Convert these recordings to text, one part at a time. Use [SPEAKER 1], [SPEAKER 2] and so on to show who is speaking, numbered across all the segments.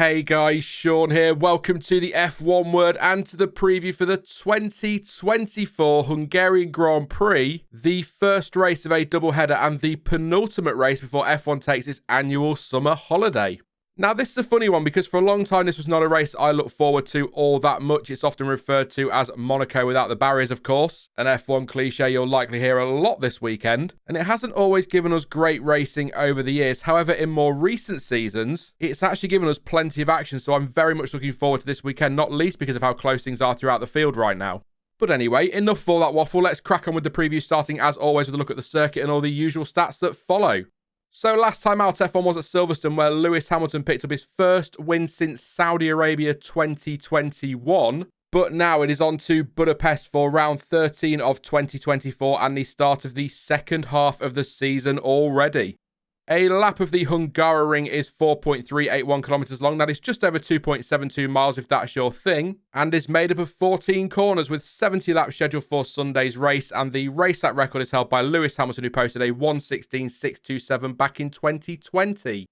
[SPEAKER 1] Hey guys, Sean here. Welcome to the F1 Word and to the preview for the 2024 Hungarian Grand Prix, the first race of a doubleheader and the penultimate race before F1 takes its annual summer holiday. Now, this is a funny one because for a long time this was not a race I look forward to all that much. It's often referred to as Monaco without the barriers, of course. An F1 cliche you'll likely hear a lot this weekend. And it hasn't always given us great racing over the years. However, in more recent seasons, it's actually given us plenty of action. So I'm very much looking forward to this weekend, not least because of how close things are throughout the field right now. But anyway, enough of all that waffle. Let's crack on with the preview, starting as always with a look at the circuit and all the usual stats that follow. So last time out, F1 was at Silverstone, where Lewis Hamilton picked up his first win since Saudi Arabia 2021. But now it is on to Budapest for round 13 of 2024 and the start of the second half of the season already. A lap of the Hungaroring is 4.381 kilometres long. That is just over 2.72 miles if that's your thing. And is made up of 14 corners with 70 laps scheduled for Sunday's race. And the race lap record is held by Lewis Hamilton, who posted a 1:16.627 back in 2020.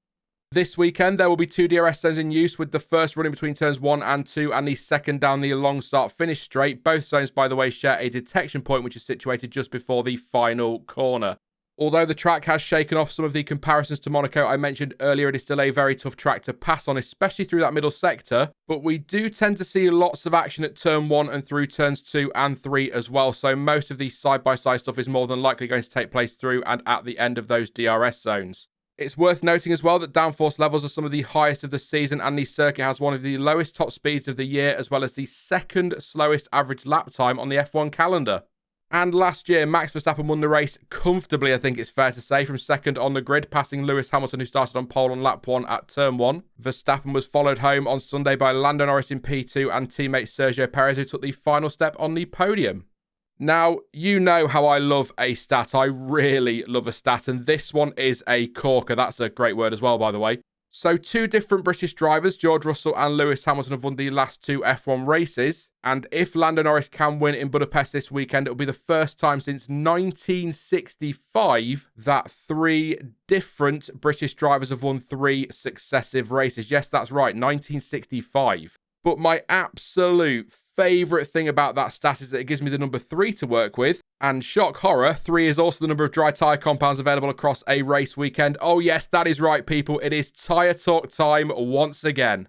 [SPEAKER 1] This weekend, there will be two DRS zones in use, with the first running between turns 1 and 2 and the second down the long start-finish straight. Both zones, by the way, share a detection point which is situated just before the final corner. Although the track has shaken off some of the comparisons to Monaco I mentioned earlier, it is still a very tough track to pass on, especially through that middle sector. But we do tend to see lots of action at turn 1 and through turns 2 and 3 as well. So most of the side-by-side stuff is more than likely going to take place through and at the end of those DRS zones. It's worth noting as well that downforce levels are some of the highest of the season, and the circuit has one of the lowest top speeds of the year, as well as the second slowest average lap time on the F1 calendar. And last year, Max Verstappen won the race comfortably, I think it's fair to say, from second on the grid, passing Lewis Hamilton, who started on pole on lap 1 at turn 1. Verstappen was followed home on Sunday by Lando Norris in P2 and teammate Sergio Perez, who took the final step on the podium. Now, you know how I love a stat. I really love a stat, and this one is a corker. That's a great word as well, by the way. So two different British drivers, George Russell and Lewis Hamilton, have won the last two F1 races. And if Lando Norris can win in Budapest this weekend, it'll be the first time since 1965 that three different British drivers have won 3 successive races. Yes, that's right, 1965. But my absolute favourite thing about that stat is that it gives me the number 3 to work with. And shock horror, 3 is also the number of dry tyre compounds available across a race weekend. Oh yes, that is right, people. It is tyre talk time once again.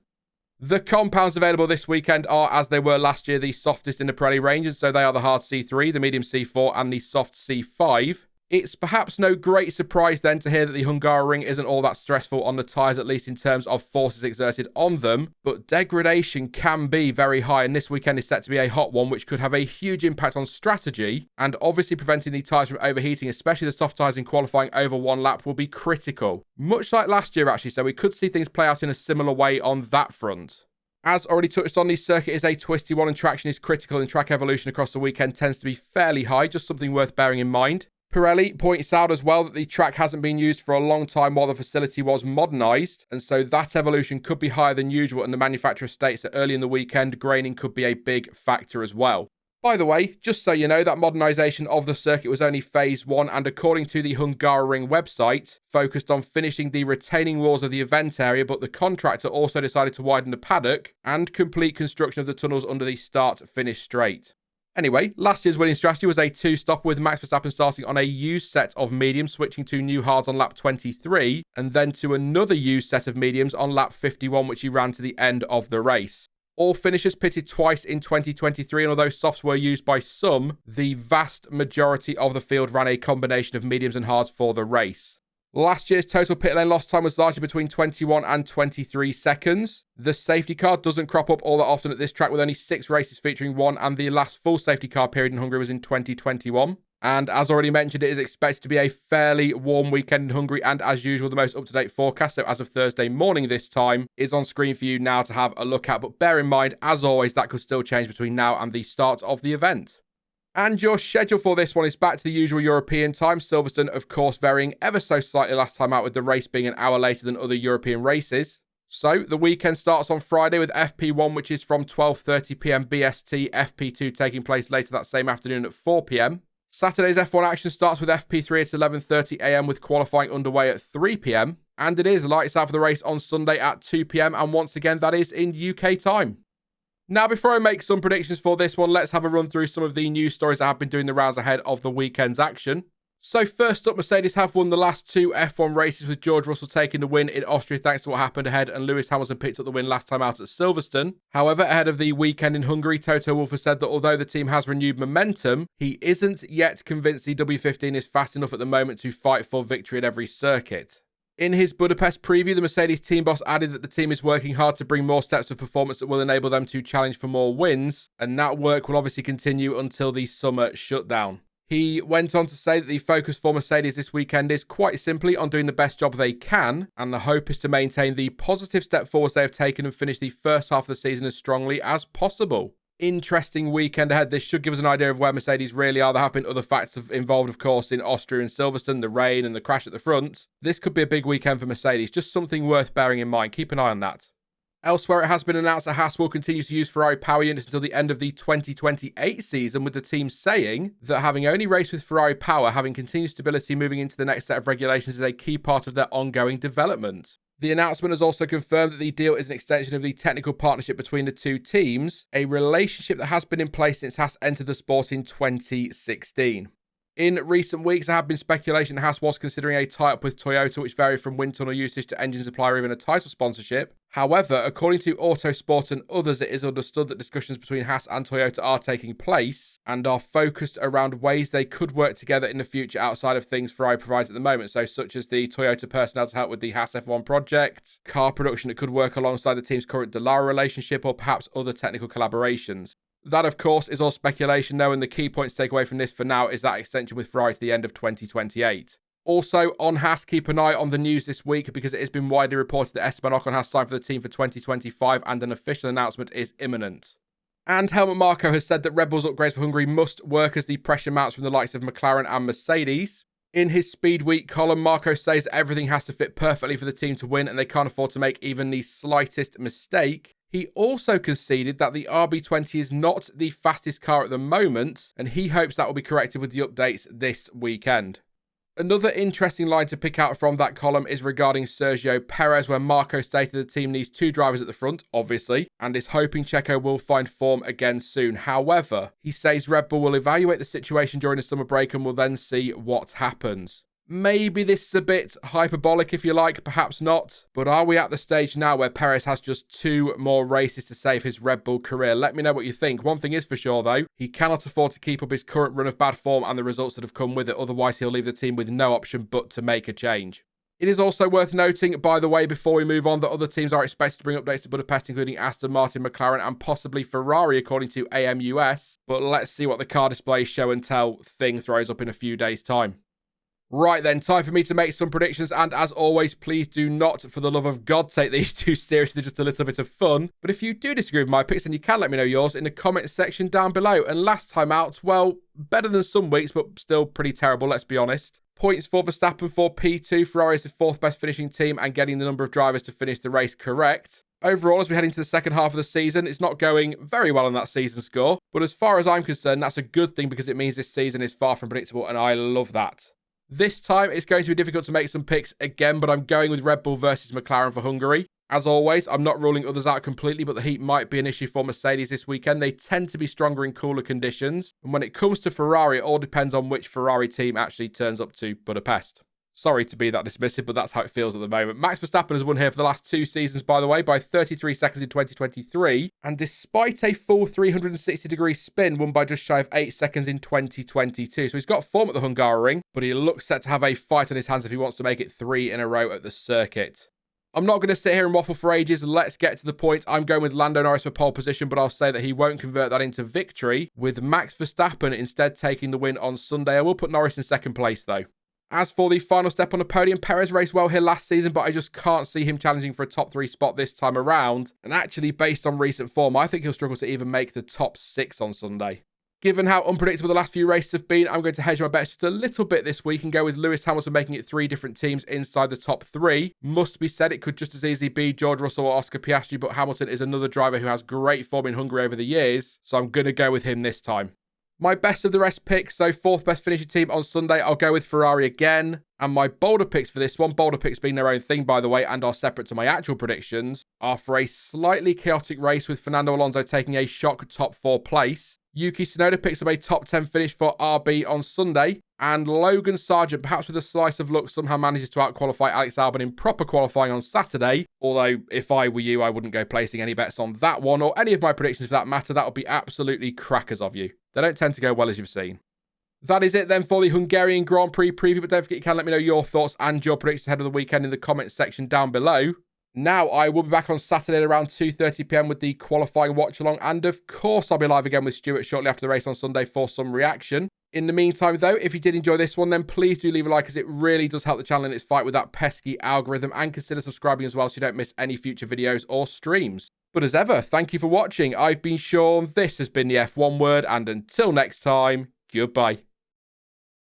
[SPEAKER 1] The compounds available this weekend are, as they were last year, the softest in the Pirelli range, and so they are the hard C3, the medium C4, and the soft C5. It's perhaps no great surprise then to hear that the Hungaroring isn't all that stressful on the tyres, at least in terms of forces exerted on them, but degradation can be very high, and this weekend is set to be a hot one, which could have a huge impact on strategy, and obviously preventing the tyres from overheating, especially the soft tyres in qualifying over one lap, will be critical. Much like last year actually, so we could see things play out in a similar way on that front. As already touched on, the circuit is a twisty one and traction is critical, and track evolution across the weekend tends to be fairly high, just something worth bearing in mind. Pirelli points out as well that the track hasn't been used for a long time while the facility was modernised, and so that evolution could be higher than usual, and the manufacturer states that early in the weekend, graining could be a big factor as well. By the way, just so you know, that modernisation of the circuit was only phase 1, and according to the Hungaroring website, focused on finishing the retaining walls of the event area, but the contractor also decided to widen the paddock and complete construction of the tunnels under the start-finish straight. Anyway, last year's winning strategy was a 2-stop with Max Verstappen starting on a used set of mediums, switching to new hards on lap 23, and then to another used set of mediums on lap 51, which he ran to the end of the race. All finishers pitted twice in 2023, and although softs were used by some, the vast majority of the field ran a combination of mediums and hards for the race. Last year's total pit lane loss time was largely between 21 and 23 seconds. The safety car doesn't crop up all that often at this track, with only 6 races featuring one, and the last full safety car period in Hungary was in 2021. And as already mentioned, it is expected to be a fairly warm weekend in Hungary, and as usual, the most up-to-date forecast, so as of Thursday morning this time, is on screen for you now to have a look at. But bear in mind, as always, that could still change between now and the start of the event. And your schedule for this one is back to the usual European time. Silverstone, of course, varying ever so slightly last time out, with the race being an hour later than other European races. So the weekend starts on Friday with FP1, which is from 12:30 p.m. BST, FP2 taking place later that same afternoon at 4 p.m. Saturday's F1 action starts with FP3 at 11:30 a.m. with qualifying underway at 3 p.m. And it is lights out for the race on Sunday at 2 p.m. and once again that is in UK time. Now before I make some predictions for this one, let's have a run through some of the news stories that have been doing the rounds ahead of the weekend's action. So first up, Mercedes have won the last 2 F1 races with George Russell taking the win in Austria thanks to what happened ahead, and Lewis Hamilton picked up the win last time out at Silverstone. However, ahead of the weekend in Hungary, Toto Wolff has said that although the team has renewed momentum, he isn't yet convinced the W15 is fast enough at the moment to fight for victory at every circuit. In his Budapest preview, the Mercedes team boss added that the team is working hard to bring more steps of performance that will enable them to challenge for more wins, and that work will obviously continue until the summer shutdown. He went on to say that the focus for Mercedes this weekend is quite simply on doing the best job they can, and the hope is to maintain the positive step forwards they have taken and finish the first half of the season as strongly as possible. Interesting weekend ahead. This should give us an idea of where Mercedes really are. There have been other factors involved, of course, in Austria and Silverstone, the rain and the crash at the front. This could be a big weekend for Mercedes, just something worth bearing in mind. Keep an eye on that. Elsewhere, it has been announced that Haas will continue to use Ferrari power units until the end of the 2028 season, with the team saying that having only raced with Ferrari power, having continued stability moving into the next set of regulations is a key part of their ongoing development. The announcement has also confirmed that the deal is an extension of the technical partnership between the two teams, a relationship that has been in place since Haas entered the sport in 2016. In recent weeks, there have been speculation that Haas was considering a tie-up with Toyota, which varied from wind tunnel usage to engine supply or even a title sponsorship. However, according to Autosport and others, it is understood that discussions between Haas and Toyota are taking place and are focused around ways they could work together in the future outside of things Ferrari provides at the moment, so such as the Toyota personnel to help with the Haas F1 project, car production that could work alongside the team's current Dallara relationship, or perhaps other technical collaborations. That, of course, is all speculation, though, and the key point to take away from this for now is that extension with Ferrari to the end of 2028. Also, on Haas, keep an eye on the news this week because it has been widely reported that Esteban Ocon has signed for the team for 2025 and an official announcement is imminent. And Helmut Marko has said that Red Bull's upgrades for Hungary must work as the pressure mounts from the likes of McLaren and Mercedes. In his Speed Week column, Marko says everything has to fit perfectly for the team to win and they can't afford to make even the slightest mistake. He also conceded that the RB20 is not the fastest car at the moment, and he hopes that will be corrected with the updates this weekend. Another interesting line to pick out from that column is regarding Sergio Perez, where Marko stated the team needs 2 drivers at the front, obviously, and is hoping Checo will find form again soon. However, he says Red Bull will evaluate the situation during the summer break and will then see what happens. Maybe this is a bit hyperbolic if you like, perhaps not. But are we at the stage now where Perez has just 2 more races to save his Red Bull career? Let me know what you think. One thing is for sure though, he cannot afford to keep up his current run of bad form and the results that have come with it, otherwise he'll leave the team with no option but to make a change. It is also worth noting, by the way, before we move on, that other teams are expected to bring updates to Budapest, including Aston Martin, McLaren and possibly Ferrari, according to AMUS. But let's see what the car display show and tell thing throws up in a few days' time. Right then, time for me to make some predictions, and as always, please do not, for the love of God, take these too seriously, just a little bit of fun. But if you do disagree with my picks, then you can let me know yours in the comment section down below. And last time out, well, better than some weeks, but still pretty terrible, let's be honest. Points for Verstappen for P2, Ferrari is the 4th best finishing team and getting the number of drivers to finish the race correct. Overall, as we head into the second half of the season, it's not going very well on that season score, but as far as I'm concerned, that's a good thing because it means this season is far from predictable, and I love that. This time, it's going to be difficult to make some picks again, but I'm going with Red Bull versus McLaren for Hungary. As always, I'm not ruling others out completely, but the heat might be an issue for Mercedes this weekend. They tend to be stronger in cooler conditions. And when it comes to Ferrari, it all depends on which Ferrari team actually turns up to Budapest. Sorry to be that dismissive, but that's how it feels at the moment. Max Verstappen has won here for the last 2 seasons, by the way, by 33 seconds in 2023. And despite a full 360-degree spin, won by just shy of 8 seconds in 2022. So he's got form at the Hungaroring, but he looks set to have a fight on his hands if he wants to make it 3 in a row at the circuit. I'm not going to sit here and waffle for ages. Let's get to the point. I'm going with Lando Norris for pole position, but I'll say that he won't convert that into victory, with Max Verstappen instead taking the win on Sunday. I will put Norris in second place, though. As for the final step on the podium, Perez raced well here last season, but I just can't see him challenging for a top 3 spot this time around. And actually, based on recent form, I think he'll struggle to even make the top 6 on Sunday. Given how unpredictable the last few races have been, I'm going to hedge my bets just a little bit this week and go with Lewis Hamilton making it 3 different teams inside the top 3. Must be said, it could just as easily be George Russell or Oscar Piastri, but Hamilton is another driver who has great form in Hungary over the years, so I'm going to go with him this time. My best of the rest picks, so 4th best finishing team on Sunday, I'll go with Ferrari again. And my bolder picks for this one, bolder picks being their own thing, by the way, and are separate to my actual predictions, are for a slightly chaotic race with Fernando Alonso taking a shock top 4 place. Yuki Tsunoda picks up a top 10 finish for RB on Sunday. And Logan Sargeant, perhaps with a slice of luck, somehow manages to outqualify Alex Albon in proper qualifying on Saturday. Although, if I were you, I wouldn't go placing any bets on that one, or any of my predictions for that matter. That would be absolutely crackers of you. They don't tend to go well, as you've seen. That is it then for the Hungarian Grand Prix preview, but don't forget you can let me know your thoughts and your predictions ahead of the weekend in the comments section down below. Now, I will be back on Saturday at around 2:30 PM with the qualifying watch-along, and of course I'll be live again with Stuart shortly after the race on Sunday for some reaction. In the meantime, though, if you did enjoy this one, then please do leave a like, as it really does help the channel in its fight with that pesky algorithm, and consider subscribing as well so you don't miss any future videos or streams. But as ever, thank you for watching. I've been Sean, this has been the F1 Word, and until next time, goodbye.